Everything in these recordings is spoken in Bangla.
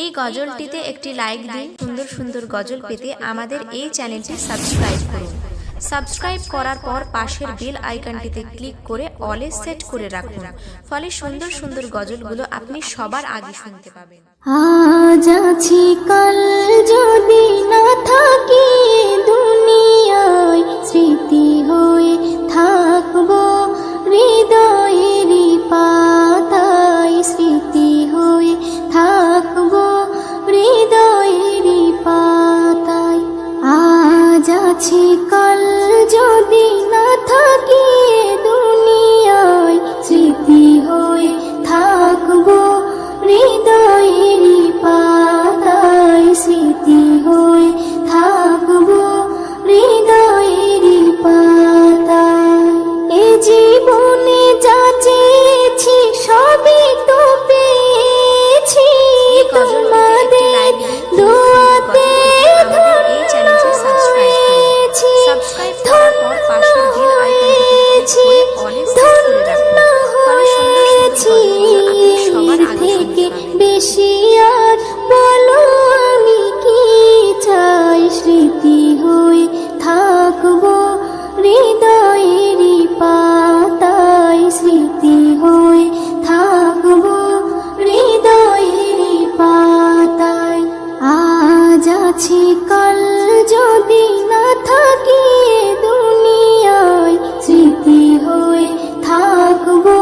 এই গজলটিতে একটি লাইক দিন। সুন্দর সুন্দর গজল পেতে আমাদের এই চ্যানেলটি সাবস্ক্রাইব করুন। সাবস্ক্রাইব করার পর পাশের বেল আইকনটিতে ক্লিক করে অলে সেট করে রাখুন, ফলে সুন্দর সুন্দর গজলগুলো আপনি সবার আগে শুনতে পাবেন। আজ আছি কাল যদি না থাকি দুনিয়ায়, স্মৃতি হয়ে থাকবো হৃদয়েরই পাতায়, স্মৃতি হয়ে থাকবো হৃদয়েরই পাতায়। আজ আছি কাল যদি না থাকি দুনিয়ায়, স্মৃতি হয়ে থাকবো হৃদয়েরই পাতায়, স্মৃতি হয়ে থাকবো হৃদয়েরই পাতায়। এ জীবনে যা চেয়েছি সবই তো পেয়েছি, তোমাদের দোয়াতে থেকে বেশি আর বলো আমি কি চাই, স্মৃতি হয়ে থাকবো হৃদয়েরই পাতায়, স্মৃতি হয়ে থাকবো হৃদয়েরই পাতায়। আজ আছি কাল যদি না থাকি দুনিয়ায়, স্মৃতি হয়ে থাকবো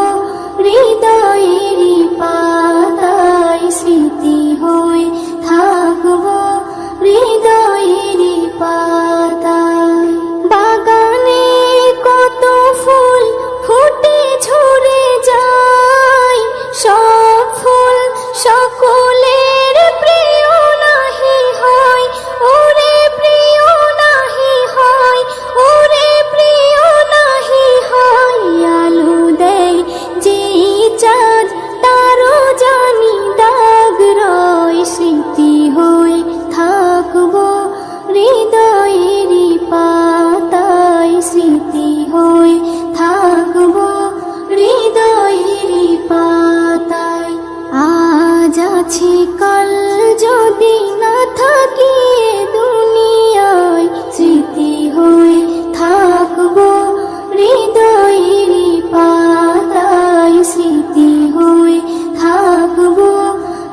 হৃদয়েরই পাতায়, স্মৃতি হয়ে থাকবো হৃদয়েরই পাতায়। বাগানে কত ফুল ফুটে ঝরে যায়, সব ফুল সকলের প্রিয় নাহি হয়, ওরে প্রিয় নাহি হয়, ওরে প্রিয় নাহি হয়। আলো দেয় যে চাঁদ তারও জানি দাগ রয়, স্মৃতি হয়ে থাকবো হৃদয়েরই পাতায়, স্মৃতি হয়ে থাকবো হৃদয়েরই পাতায়। আজ আছি কাল যদি না থাকি দুনিয়ায়, স্মৃতি হয়ে থাকবো হৃদয়েরই পাতায়, স্মৃতি হয়ে থাকবো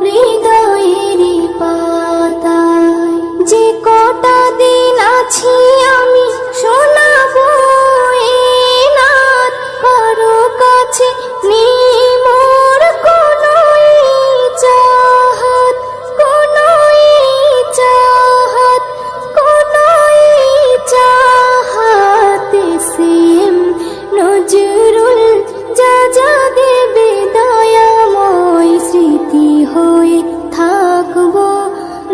হৃদয়েরই পাতায়। যে কটা দিন আছি আমি শোনাবো এ নাত, কারো কাছে নেই মোর কোনো চাহাত, কোনো চাহাত, কোনো চাহাত। সেম নজরুল যা যা দেবে দয়াময়, স্মৃতি হয়ে থাকবো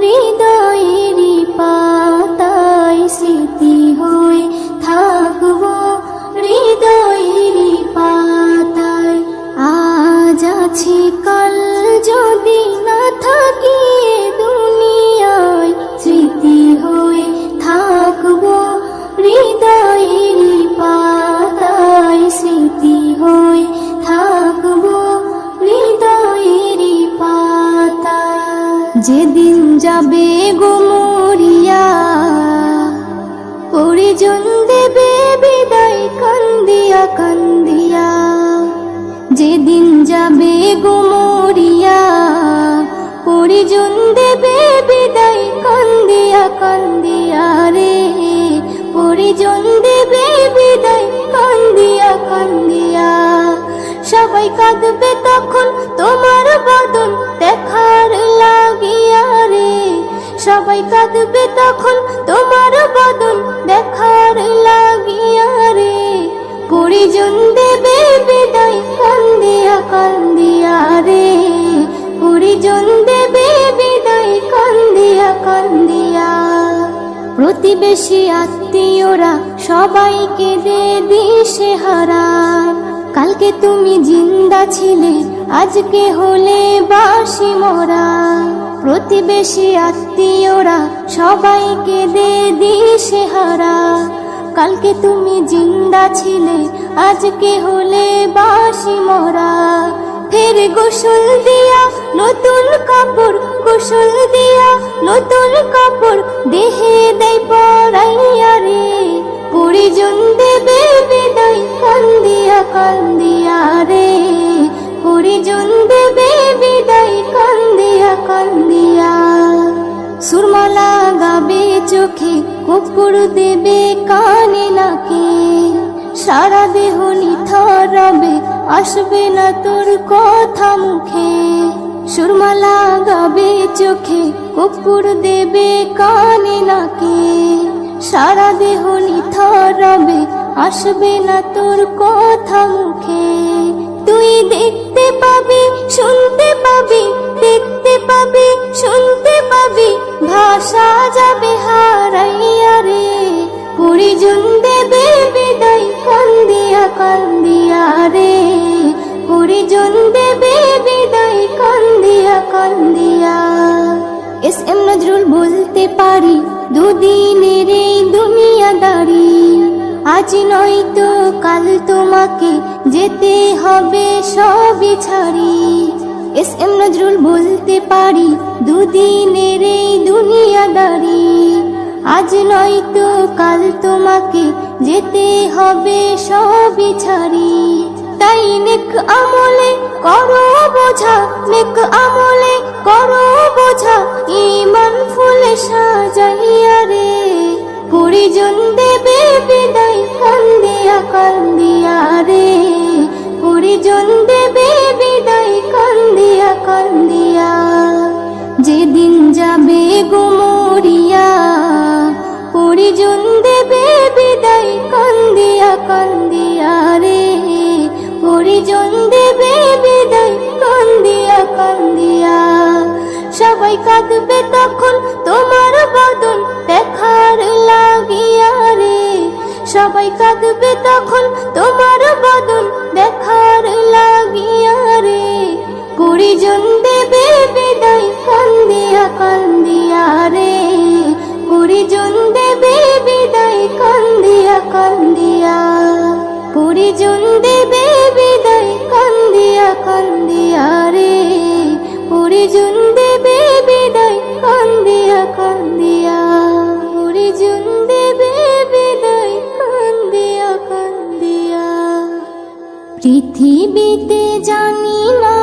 হৃদয়েরই পাতায়, স্মৃতি হয়ে থাকবো হৃদয়েরই পাতায়। আজ আছি কাল যদি না থাকি দুনিয়ায়, স্মৃতি হয়ে থাকবো হৃদয়েরই পাতায়, স্মৃতি হয়ে থাকবো হৃদয়েরই পাতায়। যেদিন যাবে গো মরিয়া, পরিজন দেবে বিদায় কান্দিয়া কান্দিয়া। যেদিন যাবে গো মরিয়া, পরিজন দেবে বিদায় কান্দিয়া কান্দিয়া রে, পরিজন দেবে বিদায় কান্দিয়া কান্দিয়া। সবাই কাঁদবে তখন তোমার বদন দেখার লাগিয়া রে, সবাই কাঁদবে তখন তোমার বদন দেখার লাগিয়া রে। পরিজন দেবে বিদায় কান্দিয়া কান্দিয়া রে, পরিজন দেবে বিদায় কান্দিয়া কান্দিয়া। প্রতিবেশী আত্মীয়রা সবাইকে দে দিশেহারা, কালকে তুমি জিন্দা ছিলে আজকে হলে বাসি মরা। প্রতিবেশী আত্মীয়রা সবাইকে দে দিশেহারা, কালকে তুমি জিন্দা ছিলে আজকে হলে বাসি মরা। ফের গোসল দিয়া নতুন কাপড় গোসল দিয়া নতুন কাপড় দেহে দেয় পরাইয়া রে, পরিজন দেবে বিদায় কান্দিয়া কান্দিয়া রে, পরিজন দেবে বিদায় কান্দিয়া কান্দিয়া। সুরমা লাগাবে চোখে, কর্পূর দেবে কানে নাকে, সারা দেহ নিথর রবে, আসবে না তোর কথা মুখে। সুরমা লাগাবে চোখে, কর্পূর দেবে কানে নাকে, সারা দেহ নিথর রবে, আসবে না তোর কথা মুখে। তুই দেখতে পাবি, শুনতে পাবি, দেখতে পাবি, শুনতে পাবি, ভাষা যাবে হারাইয়া রে, পরিজন দেবে বিদায় কান্দিয়া কান্দিয়া রে, পরিজন দেবে বিদায় কান্দিয়া কান্দিয়া। এস এম নজরুল বলতে পারি, দুদিনের এই দুনিয়াদারি, আজ নয়তো কাল তোমাকে যেতে হবে সবই ছাড়ি। এস এম নজরুল বলতে পারি, দুদিনের এই দুনিয়াদারি, আজ নয়তো কাল তোমাকে যেতে হবে সবই ছাড়ি। তাই নেক আমলে করো বোঝা, নেক আমলে করো বোঝা, ঈমান ফুলে সাজাইয়া রে, পরিজন দেবে বিদায় কান্দিয়া কান্দিয়া রে, পরিজন দেবে বিদায় কান্দিয়া কান্দিয়া। যেদিন যাবে গো মরিয়া, পরিজন দেবে বিদায় কান্দিয়া কান্দিয়া রে, পরিজন দেবে বিদায় কান্দিয়া কান্দিয়া। সবাই কাঁদবে তখন তোমার বদন দেখার লাগিয়া রে, সবাই কাঁদবে তখন তোমার বদন দেখার লাগিয়া রে, পরিজন দেবে বিদায় কান্দিয়া কান্দিয়া রে, পরিজন দেবে বিদায় কান্দিয়া কান্দিয়া, পরিজন দেবে বিদায় কান্দিয়া কান্দিয়া রে, পরিজন দেবে বিদায় কান্দিয়া কান্দিয়া, পরিজন দেবে বিদায় কান্দিয়া কান্দিয়া। পৃথিবীতে জানি না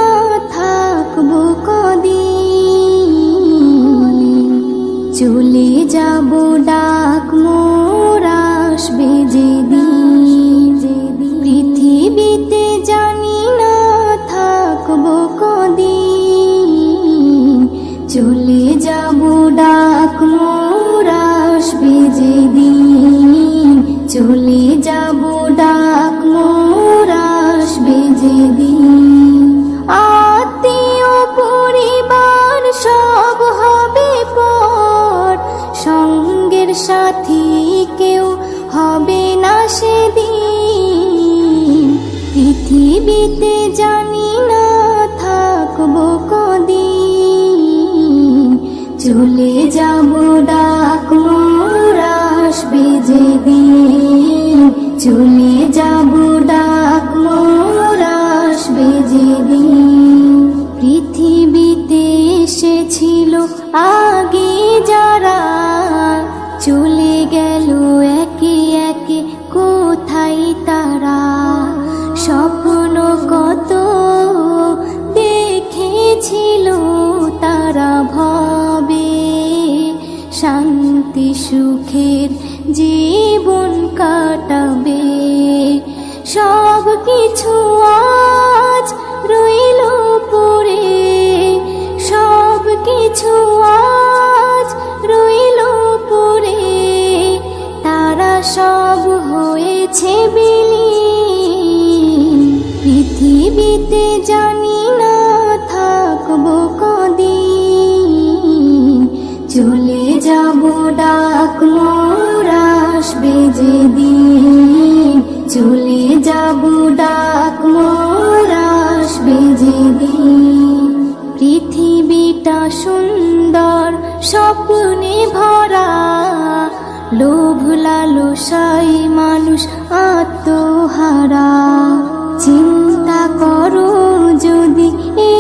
থাকবো কদিন, চলে যাব ডাক মোর আসবে যেদিন। পৃথিবীতে জানি না থাকবো কদিন, চলে যাব ডাক মোর আসবে যেদিন, চলে যাব ডাক মোর আসবে যেদিন। আত্মীয় পরিবার সব হবে পর, সঙ্গের সাথী কেউ হবে না সেদিন। পৃথিবীতে জানি না থাকবো কদিন, চলে যাব ডাক মোর আসবে যেদিন, চলে যাব ডাক মোর আসবে যেদিন। পৃথিবীতে এসেছিল আগে যারা, চলে গেল একে একে কোথায় তারা। স্বপ্ন কত দেখেছিল তারা ভবে, শান্তি সুখের জীবন কাটাবে। সব কিছু আজ রইল পড়ে, সব কিছু আজ রইল পড়ে, তারা সব হয়েছে বিলীন। পৃথিবীতে জানি না থাকবো কদিন, চলে যাব ডাক মোর আসবে যেদিন, চলে যাব ডাক মোর আসবে যেদিন। পৃথিবীটা সুন্দর স্বপ্নে ভরা, লোভ লালসায় মানুষ আত্মহারা। চিন্তা করো যদি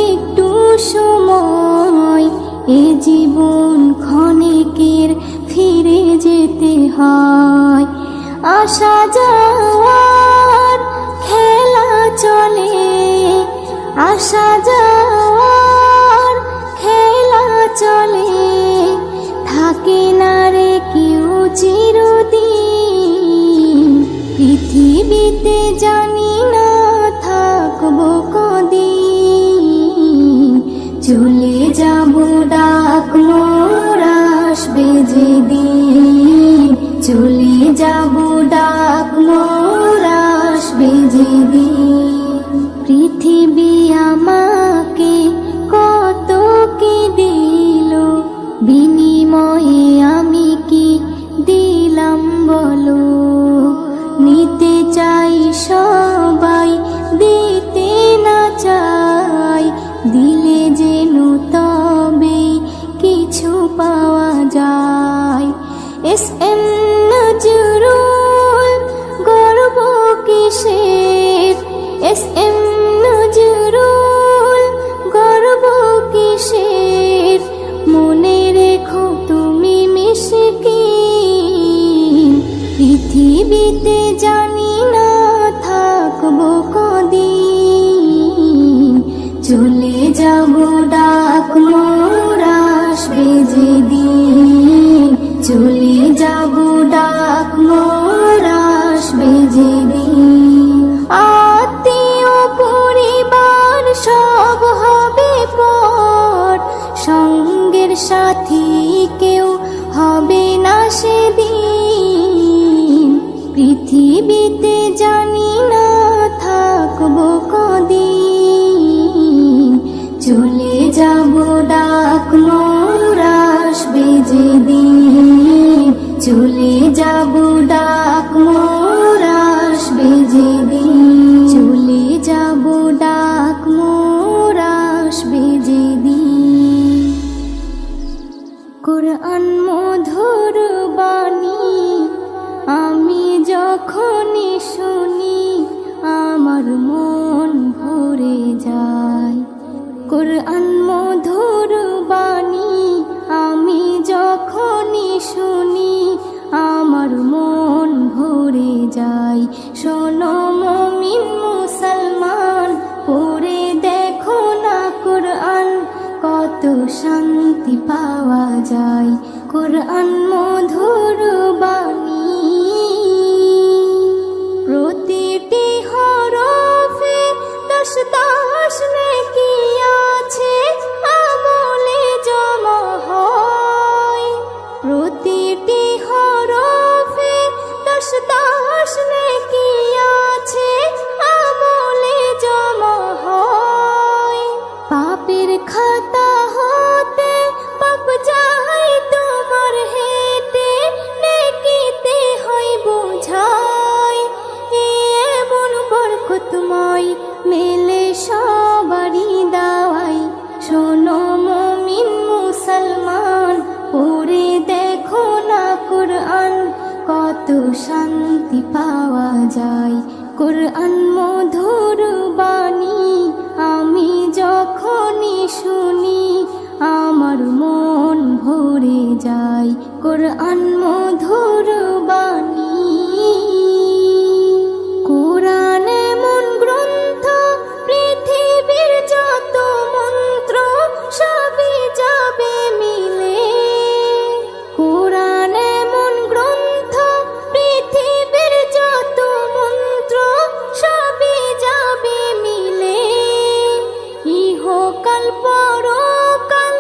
একটু সময়, এ জীবন ক্ষণিকের, ফিরে যেতে হয়। আসা যাওয়ার খেলা চলে, আসা যাওয়ার খেলা চলে, থাকে না রে কেউ চিরদিন। পৃথিবীতে জানি না থাকবো কদিন, চলে যাব ডাক মোর আসবে যেদিন, চলে যাব ডাক মোর আসবে যেদিন। পৃথিবী আমাকে কত কি দিল, বিনিময়ে আমি কি দিলাম বলো। নিতে চাই সবাই, দিতে না চাই, দিলে যেন তবে কিছু পাওয়া যায়। এস এম নজরুল গর্ব কিসের, এস এম নজরুল গর্ব কিসের, মনে রেখো তুমি মিশকিন। পৃথিবীতে জানি না থাকবো কদিন, চলে যাব ডাক মোর আসবে যেদিন, চলে যাব ডাক মোর আসবে যেদিন। আত্মীয় পরিবার সব হবে পর, সঙ্গের সাথী কেউ হবে না সেদিন। পৃথিবীতে জানি না থাকবো কদিন, চলে যাব ডাক মোর আসবে যেদিন, চলে যাব ডাক মোর আসবে যেদিন, চলে যাব ডাক মোর আসবে যেদিন। কোরআন মধুর বাণী আমি যখনই শুনি, আমার মন ভরে যায়। কোরআন মধুর বাণী আমি যখনই শুনি, আমার মন ভরে যায়। শোনো মুমিন মুসলমান, পড়ে দেখো না কোরআন, কত শান্তি পাওয়া যায়। কোরআন মধুর বাণী, প্রতিটি হরফে 10 10 নেকি আছে, আমলে জমা হয়। প্রতিটি হরফে 10 10 নেকি আছে, আমলে জমা হয়। পাপের খাতা হতে পাপ যায় তোমার হেঁটে, নেকিতে হয় বোঝাই। এমন বরকতময় মেলে সবারই দাওয়াই। শোনো মুমিন মুসলমান, পড়ে দেখো না কোরআন, কত শান্তি পাওয়া যায়। কোরআন মধুর বাণী আমি যখনই শুনি, আমার মন ভরে যায়। কোরআন মধুর বাণী, কোরআন এমন গ্রন্থ, পৃথিবীর যত মন্ত্র সবই যাবে মিলে। কোরআন এমন গ্রন্থ, পৃথিবীর যত মন্ত্র সবই যাবে মিলে। ইহকাল পরকাল,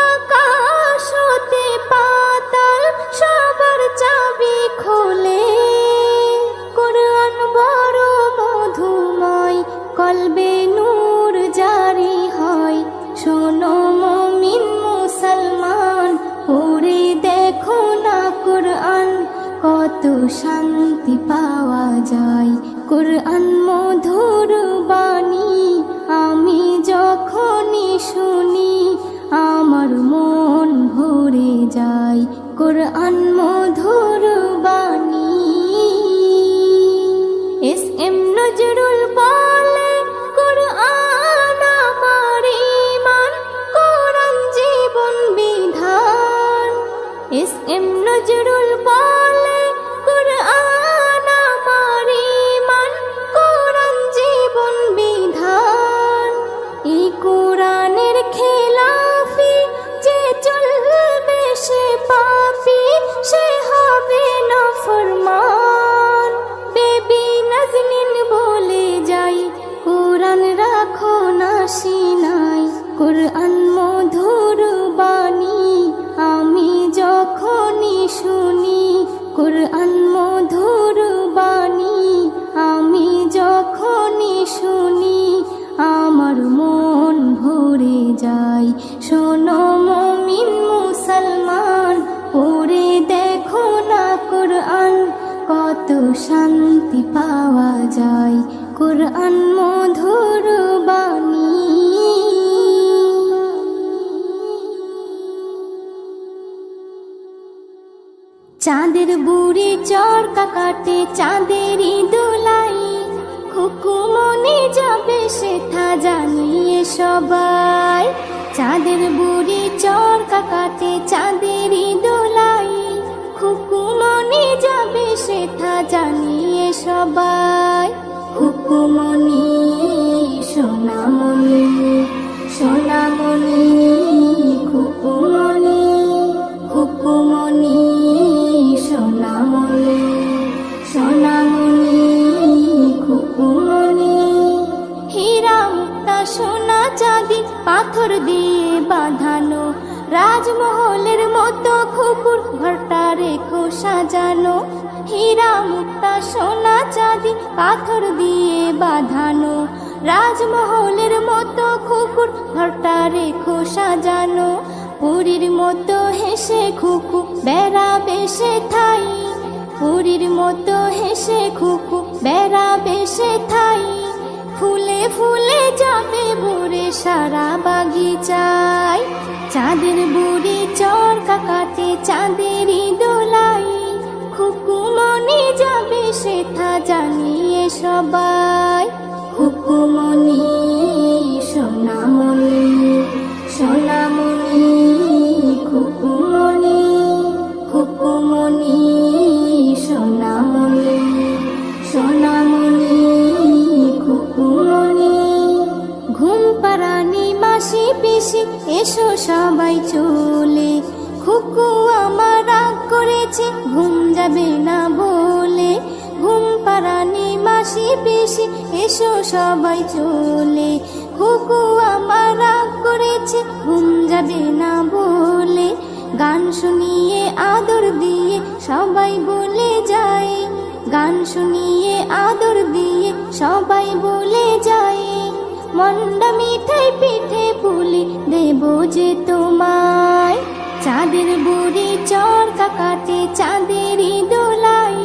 আকাশ হতে পাতাল, সবার চাবি খোলে। কোরআন বড় মধুময়, কলবে নূর জারি হয়। শোনো মুমিন মুসলমান, পড়ে দেখো না কোরআন, কত শান্তি পাওয়া যায়। কোরআন মধুর বাণী আমি যখনই শুনি, আমার মন ভরে যায়। কোরআন মধুর বাণী, এস এম নজরুল বলে, কোরআন আমার ঈমান, কোরআন জীবন এস এম নজরুল বলে কুরআন আমার ঈমান, কোরআন জীবন বিধান। এই কোরআনের খেলাফি যে চলবে সে পাপী, সে হবে নাফরমান। বেবি নাজনীন বলে যাই কোরআন রাখো না সিনাই, কোরআন মধুর বাণী আমি যখনই শুনি, কোরআন মধুর বাণী আমি যখনই শুনি, আমার মন ভরে যায়। শোনো মুমিন মুসলমান, পড়ে দেখো না কোরআন, কত শান্তি পাওয়া যায়, কোরআন মধুর বাণী। চাঁদের বুড়ি চরকা কাটে চাঁদেরই দোলাই, খুকুমনি যাবে সেটা জানিয়ে সবাই। চাঁদের বুড়ি চরকা কাটে চাঁদেরই দোলাই, খুকুমনি যাবে সেটা জানিয়ে সবাই। খুকুমনি সোনামণি, সোনামণি খুকুমনি, খুকুমনি সোনামণি, সোনামণি খুকুমনি। হীরা মুক্তা সোনা চাঁদি পাথর দিয়ে বাঁধানো, রাজমহলের মতো খুকুর ঘরটা রেখো সাজানো। হীরা মুক্তা সোনা চাঁদি পাথর দিয়ে বাঁধানো, রাজমহলের মতো খুকুর ঘরটা রেখো সাজানো। পুরীর মতো হেসে খুকু বেড়াবে সে ঠাই, পুরীর মতো হেসে খুকু বেড়াবে সে ঠাই। ফুলে ফুলে যাবে ভরে সারা বাগিচায়, চাঁদের বুড়ি চরকা কাটে চাঁদেরই দোলাই, খুকুমনি যাবে সেটা জানিয়ে সবাই। খুকুমনি সোনামণি, সোনামণি খুকুমনি, খুকুমনি সোনামণি, সোনামণি খুকুমনি। ঘুম পাড়ানি মাসি পিসি এসো সবাই চলে, খুকু আমার রাগ করেছে ঘুম যাবে না বলে। ঘুম পাড়ানি মাসি পিসি এসো সবাই চলে, খুকু আমার রাগ করেছে ঘুম যাবে না বলে। গান শুনিয়ে আদর দিয়ে সবাই বলে যায়, গান শুনিয়ে আদর দিয়ে সবাই বলে যায়। মন্ডা মিঠাই পিঠে পুলি দেব যে তোমায়, চাঁদের বুড়ি চরকা কাটে চাঁদেরই দোলাই,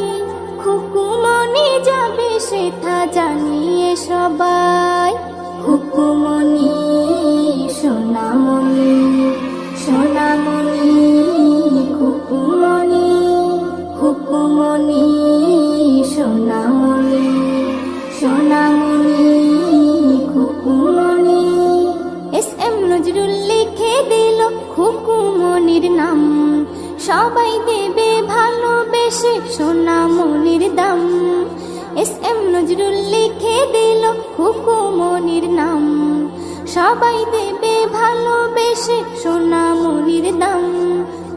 খুকুমনি যাবে সেটা জানিয়ে সবাই। খুকুমনি সোনামণি, সোনামণি খুকুমনি, খুকুমনি সোনামণি, সোনামণি খুকুমনি। এস এম নজরুল লিখে দিল খুকুমনির নাম, সবাই দেবে ভালোবেসে সোনামণির দাম। এস এম নজরুল লিখে দিল খুকুমনির নাম, সবাই দেবে ভালোবেসে সোনামণির দাম।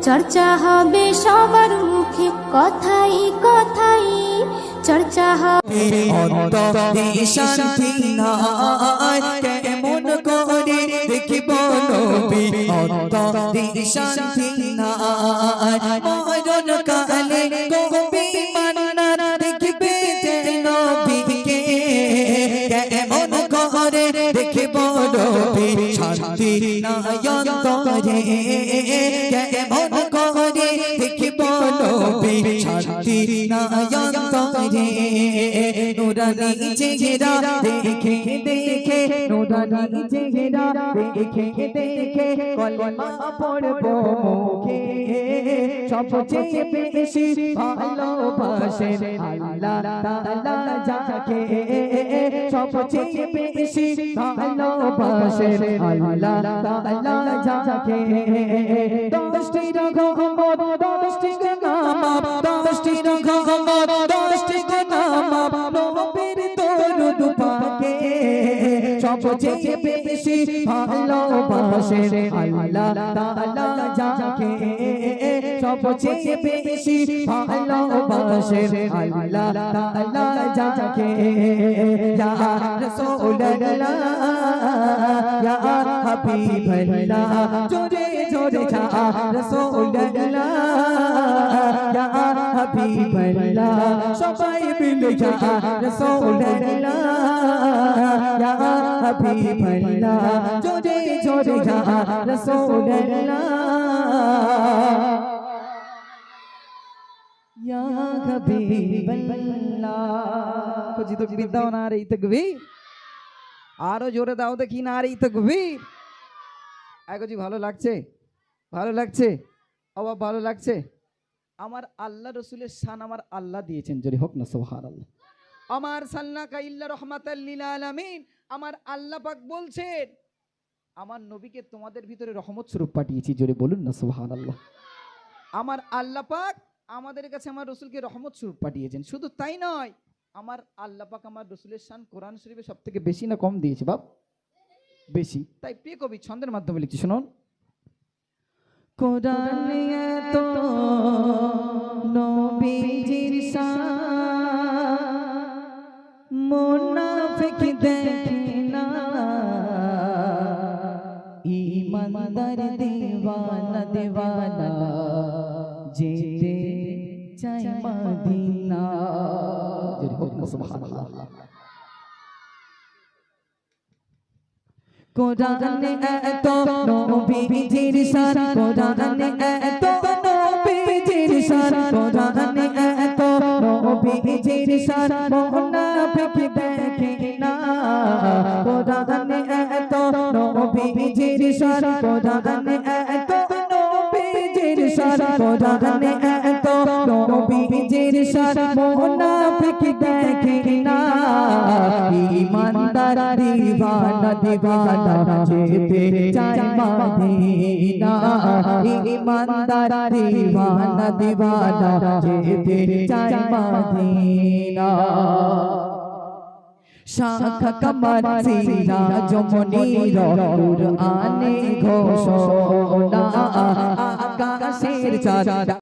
চর্চা হবে সবার মুখে কথাই কথাই, চর্চা হবে অন্তরে শান্তি নাই, কেমন করে দেখিব নবী। অন্তরে শান্তি নাই, মরণ কালে কবি মান্না দেখিবে নবীকে। কেমন করে দেখিব নবী, শান্তি নাই অন্তরে। কেমন করে দেখিব নবী, শান্তি নাই অন্তরে। নুরানি চেহারা দেখে দেখে, নুরানি চেহারা দেখে দেখে কলমা পড়ব মুখে। সবচেয়ে বেশি ভালোবাসেন আল্লাহ তাআলা যাকে, সবচেয়ে বেশি ভালোবাসেন আল্লাহ তাআলা যাকে। দশটি রকম ভালোবাসে আল্লাহ তাআলা যাকে সবচেয়ে বেশি ভালোবাসে আল্লাহ তাআলা যাকে ইয়া রাসূলুল্লাহ ইয়া হাবিবাল্লাহ জোরে জোরে ইয়া রাসূলুল্লাহ ইয়া হাবিবাল্লাহ সবাই মিলে ইয়া রাসূলুল্লাহ ইয়া হাবিবাল্লাহ জোরে জোরে ইয়া রাসূলুল্লাহ ইয়া হাবিবাল্লাহ কুছি তাকবীর দাও না রে তাকবীর আরো জোরে দাও দেখি না রে তাকবীর আগে ভালো লাগছে ভালো লাগছে অবাক ভালো লাগছে আমার আল্লাহ রসুলের শান আমার আল্লাহ দিয়েছেন জোরে হোক না সুবহানাল্লাহ আমার সাল্লাকা ইল্লা রাহমাতাল লিল আলামিন আমার আল্লাহ পাক বলছেন আমার নবীকে তোমাদের ভিতরে রহমত স্বরূপ পাঠিয়েছি জোরে বলুন না সুবহানাল্লাহ আমার আল্লাহ পাক আমাদের কাছে আমার রসুলকে রহমত স্বরূপ পাঠিয়েছেন শুধু তাই নয় আমার আল্লাহ পাক আমার রসুলের শান কোরআন শরীফে সবথেকে বেশি না কম দিয়েছে বাপ বেশি তাই প্রিয় কবি ছন্দের মাধ্যমে লিখছি শুনুন কোরআনে এত নবীজির শান মুনাফিক দেখে না ঈমানদার দিওয়ানা দিওয়ানা যেতে চায় মদিনা সুবহানাল্লাহ কোরআনে এত নবীজির শান কোরআনে এত নবীজির শান কোরআনে এত নবীজির শান মুনাফিক দেখে না কোরআনে এত নবীজির শান কোরআনে এত নবীজির শান কোরআনে এত নবীজির শান মুনাফিক দেখে না ঈমানদার দিওয়ানা দিওয়ানা যেতে চায় মদিনা ঈমানদার দিওয়ানা দিওয়ানা যেতে চায় মদিনা শাখা কমর সিরাজ মুনীর কুরআনে ঘোষণা আকাশের চাঁদ